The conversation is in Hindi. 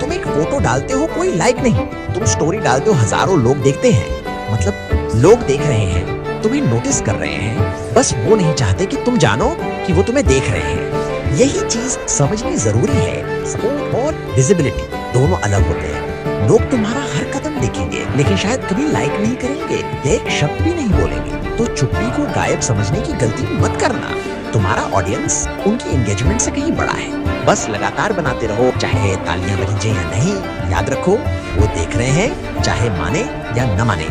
तुम एक फोटो डालते हो, कोई लाइक नहीं। तुम स्टोरी डालते हो, हजारों लोग देखते हैं। मतलब लोग देख रहे हैं, तुम्हें नोटिस कर रहे हैं, बस वो नहीं चाहते कि तुम जानो कि वो तुम्हें देख रहे हैं। यही चीज समझनी जरूरी है। सपोर्ट और विजिबिलिटी दोनों अलग होते हैं। लोग तुम्हारा हर कदम देखेंगे, लेकिन शायद कभी लाइक नहीं करेंगे या एक शब्द भी नहीं बोलेंगे। तो चुप्पी को गायब समझने की गलती मत करना। तुम्हारा ऑडियंस उनकी एंगेजमेंट से कहीं बड़ा है। बस लगातार बनाते रहो, चाहे तालियां बजें या नहीं। याद रखो, वो देख रहे हैं, चाहे माने या न माने।